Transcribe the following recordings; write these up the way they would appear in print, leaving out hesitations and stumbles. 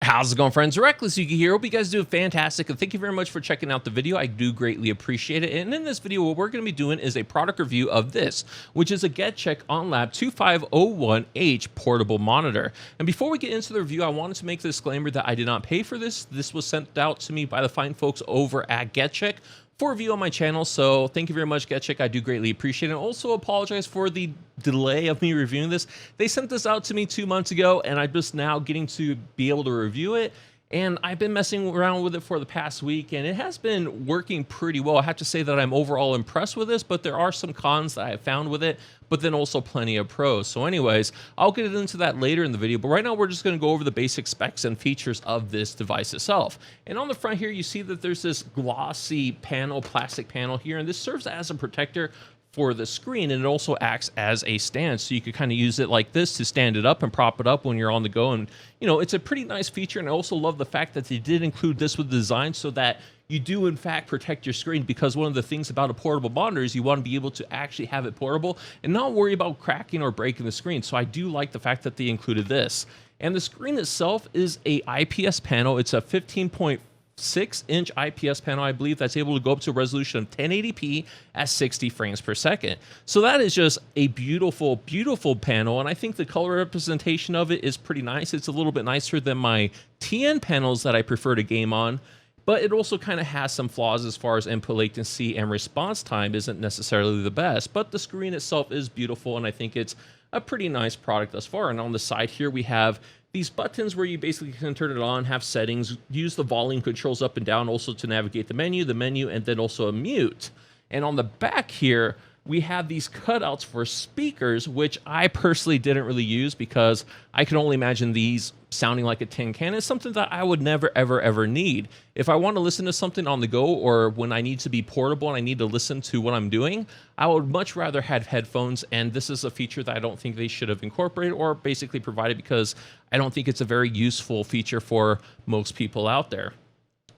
How's it going, friends? Reckless Yuki here. Hope you guys do fantastic, and thank you very much for checking out the video. I do greatly appreciate it. And in this video, what we're going to be doing is a product review of this, which is a GeChic GeChic 2501H portable monitor. And before we get into the review, I wanted to make the disclaimer that I did not pay for this. This was sent out to me by the fine folks over at GeChic for review on my channel, so thank you very much, GeChic. I do greatly appreciate it. And also apologize for the delay of me reviewing this. They sent this out to me 2 months ago, and I'm just now getting to be able to review it. And I've been messing around with it for the past week, and it has been working pretty well. I have to say that I'm overall impressed with this, but there are some cons that I have found with it, but then also plenty of pros. So anyways, I'll get into that later in the video, but right now we're just going to go over the basic specs and features of this device itself. And on the front here, you see that there's this glossy panel, plastic panel here, and this serves as a protector for the screen, and it also acts as a stand, so you could kind of use it like this to stand it up and prop it up when you're on the go. And you know, it's a pretty nice feature, and I also love the fact that they did include this with design so that you do in fact protect your screen, because one of the things about a portable monitor is you want to be able to actually have it portable and not worry about cracking or breaking the screen. So I do like the fact that they included this. And the screen itself is a IPS panel. It's a 15.6-inch IPS panel, I believe, that's able to go up to a resolution of 1080p at 60 frames per second. So that is just a beautiful, beautiful panel, and I think the color representation of it is pretty nice. It's a little bit nicer than my TN panels that I prefer to game on, but it also kind of has some flaws as far as input latency and response time isn't necessarily the best, but the screen itself is beautiful, and I think it's a pretty nice product thus far. And on the side here, we have these buttons where you basically can turn it on, have settings, use the volume controls up and down also to navigate the menu, and then also a mute. And on the back here, we have these cutouts for speakers, which I personally didn't really use because I can only imagine these sounding like a tin can. It's something that I would never, ever need. If I want to listen to something on the go, or when I need to be portable and I need to listen to what I'm doing, I would much rather have headphones, and this is a feature that I don't think they should have incorporated or basically provided, because I don't think it's a very useful feature for most people out there.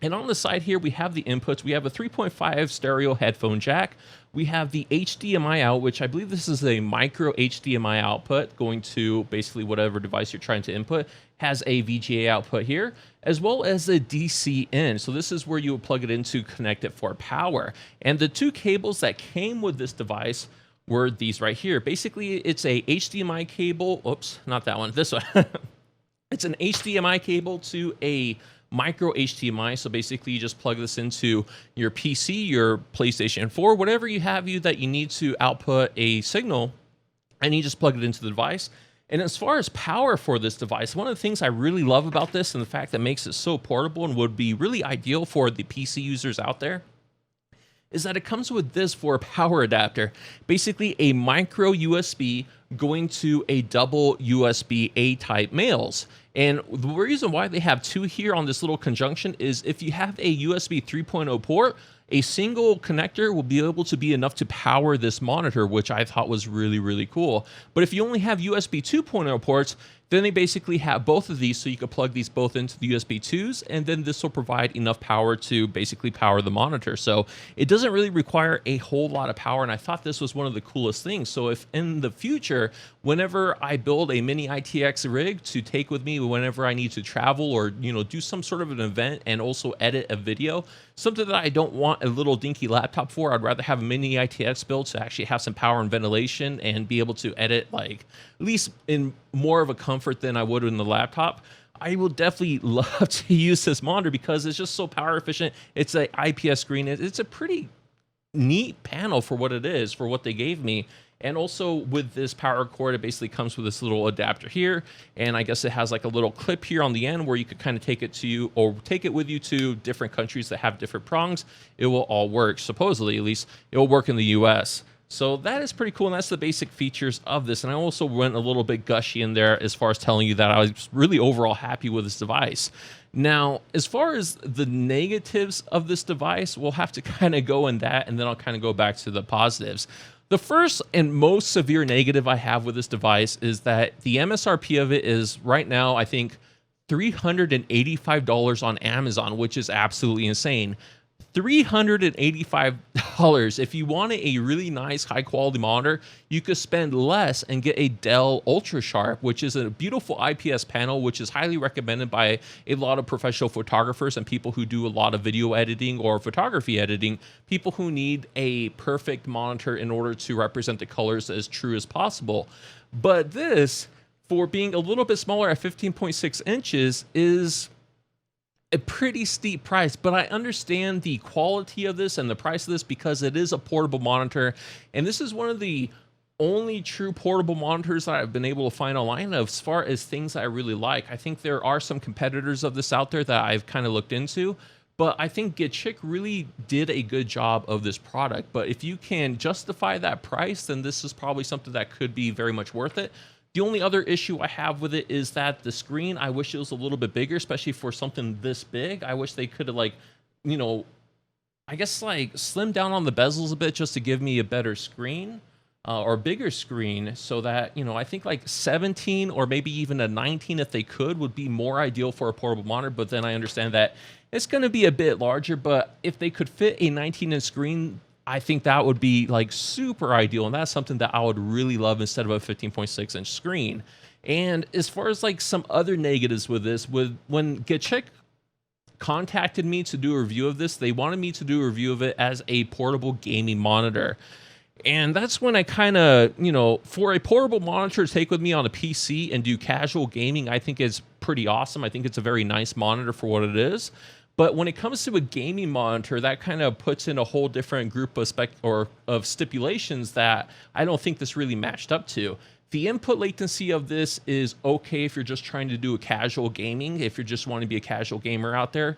And on the side here, we have the inputs. We have a 3.5 stereo headphone jack. We have the HDMI out, which I believe this is a micro HDMI output going to basically whatever device you're trying to input. Has a VGA output here, as well as a DC in. So this is where you would plug it in to connect it for power. And the two cables that came with this device were these right here. Basically, it's a HDMI cable. Oops, not that one, this one. It's an HDMI cable to a micro HDMI. So basically you just plug this into your PC, your PlayStation 4, whatever you have that you need to output a signal, and you just plug it into the device. And as far as power for this device, one of the things I really love about this, and the fact that makes it so portable and would be really ideal for the PC users out there, is that it comes with this for a power adapter, basically a micro USB going to a double USB A type males. And the reason why they have two here on this little conjunction is if you have a USB 3.0 port, a single connector will be able to be enough to power this monitor, which I thought was really, really cool. But if you only have USB 2.0 ports, then they basically have both of these, so you can plug these both into the USB 2s, and then this will provide enough power to basically power the monitor. So it doesn't really require a whole lot of power, and I thought this was one of the coolest things. So if in the future, whenever I build a mini ITX rig to take with me whenever I need to travel or do some sort of an event and also edit a video, something that I don't want a little dinky laptop for, I'd rather have a mini ITX build to actually have some power and ventilation and be able to edit like at least in more of a comfort than I would in the laptop. I will definitely love to use this monitor because it's just so power efficient. It's an IPS screen. It's a pretty neat panel for what it is, for what they gave me. And also with this power cord, it basically comes with this little adapter here. And I guess it has like a little clip here on the end where you could kind of take it to you, or take it with you to different countries that have different prongs. It will all work, supposedly at least. It will work in the US. So that is pretty cool, and that's the basic features of this. And I also went a little bit gushy in there as far as telling you that I was really overall happy with this device. Now, as far as the negatives of this device, we'll have to kind of go in that, and then I'll kind of go back to the positives. The first and most severe negative I have with this device is that the MSRP of it is right now, I think, $385 on Amazon, which is absolutely insane. $385 colors. If you wanted a really nice high quality monitor, you could spend less and get a Dell Ultra Sharp, which is a beautiful IPS panel, which is highly recommended by a lot of professional photographers and people who do a lot of video editing or photography editing, people who need a perfect monitor in order to represent the colors as true as possible. But this, for being a little bit smaller at 15.6 inches, is a pretty steep price, but I understand the quality of this and the price of this because it is a portable monitor, and this is one of the only true portable monitors that I've been able to find online as far as things I really like. I think there are some competitors of this out there that I've kind of looked into, but I think GeChic really did a good job of this product. But if you can justify that price, then this is probably something that could be very much worth it. The only other issue I have with it is that the screen, I wish it was a little bit bigger, especially for something this big. I wish they could have, like, you know, I guess like slimmed down on the bezels a bit just to give me a better screen or bigger screen, so that, you know, I think like 17 or maybe even a 19 if they could would be more ideal for a portable monitor. But then I understand that it's going to be a bit larger, but if they could fit a 19-inch screen, I think that would be like super ideal, and that's something that I would really love instead of a 15.6-inch screen. And as far as like some other negatives with this, when GeChic contacted me to do a review of this, they wanted me to do a review of it as a portable gaming monitor. And that's when I kind of, you know, for a portable monitor to take with me on a PC and do casual gaming, I think it's pretty awesome. I think it's a very nice monitor for what it is. But when it comes to a gaming monitor, that kind of puts in a whole different group of stipulations that I don't think this really matched up to. The input latency of this is okay if you're just trying to do a casual gaming, if you're just wanting to be a casual gamer out there.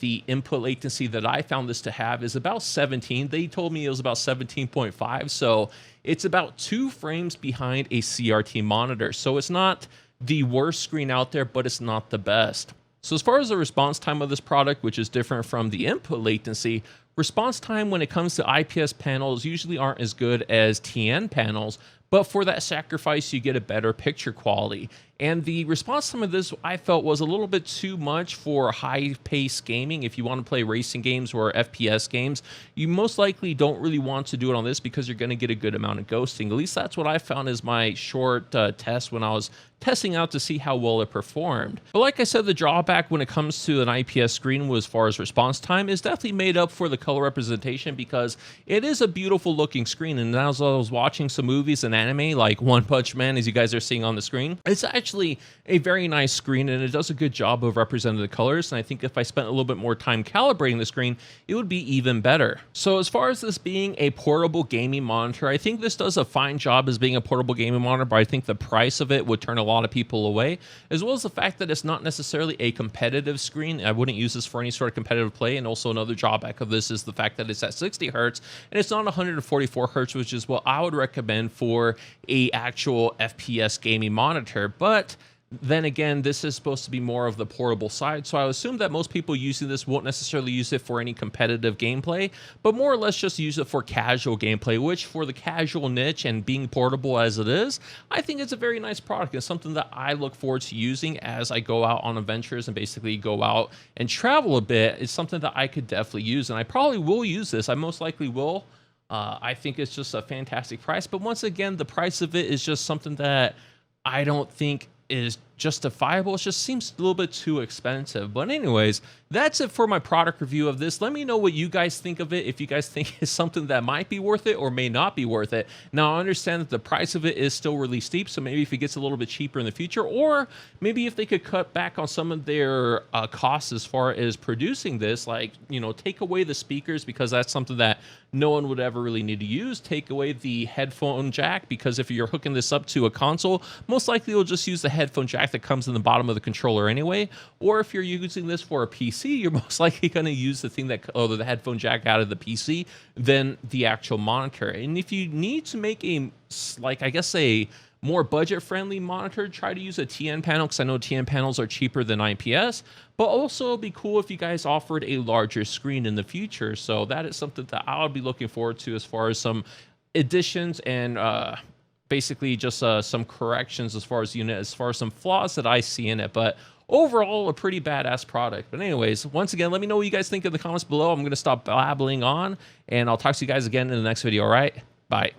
The input latency that I found this to have is about 17. They told me it was about 17.5, so it's about 2 frames behind a CRT monitor. So it's not the worst screen out there, but it's not the best. So as far as the response time of this product, which is different from the input latency, response time when it comes to IPS panels usually aren't as good as TN panels, but for that sacrifice, you get a better picture quality. And the response time of this, I felt, was a little bit too much for high-paced gaming. If you want to play racing games or FPS games, you most likely don't really want to do it on this because you're going to get a good amount of ghosting. At least that's what I found as my short test when I was testing out to see how well it performed. But like I said, the drawback when it comes to an IPS screen as far as response time is definitely made up for the color representation, because it is a beautiful looking screen. And as I was watching some movies and anime like One Punch Man, as you guys are seeing on the screen, it's actually a very nice screen and it does a good job of representing the colors. And I think if I spent a little bit more time calibrating the screen, it would be even better. So as far as this being a portable gaming monitor, I think this does a fine job as being a portable gaming monitor, but I think the price of it would turn a lot of people away, as well as the fact that it's not necessarily a competitive screen. I wouldn't use this for any sort of competitive play. And also another drawback of this is the fact that it's at 60 hertz and it's not 144 hertz, which is what I would recommend for a actual FPS gaming monitor. But then again, this is supposed to be more of the portable side, so I assume that most people using this won't necessarily use it for any competitive gameplay, but more or less just use it for casual gameplay, which for the casual niche and being portable as it is, I think it's a very nice product. It's something that I look forward to using as I go out on adventures and basically go out and travel a bit. It's something that I could definitely use, and I probably will use this. I most likely will. I think it's just a fantastic price, but once again, the price of it is just something that I don't think is justifiable. It just seems a little bit too expensive. But anyways, that's it for my product review of this. Let me know what you guys think of it, if you guys think it's something that might be worth it or may not be worth it. Now, I understand that the price of it is still really steep, so maybe if it gets a little bit cheaper in the future, or maybe if they could cut back on some of their costs as far as producing this, like, you know, take away the speakers, because that's something that no one would ever really need to use. Take away the headphone jack, because if you're hooking this up to a console, most likely you'll just use the headphone jack that comes in the bottom of the controller anyway. Or if you're using this for a PC, you're most likely going to use the thing that, or the headphone jack out of the PC than the actual monitor. And if you need to make a, like, I guess a more budget-friendly monitor, try to use a TN panel, because I know TN panels are cheaper than IPS, but also it'd be cool if you guys offered a larger screen in the future. So that is something that I would be looking forward to as far as some additions and basically just some corrections as far as unit, as far as some flaws that I see in it. But overall, a pretty badass product. But anyways, once again, let me know what you guys think in the comments below. I'm going to stop babbling on, and I'll talk to you guys again in the next video. All right, bye.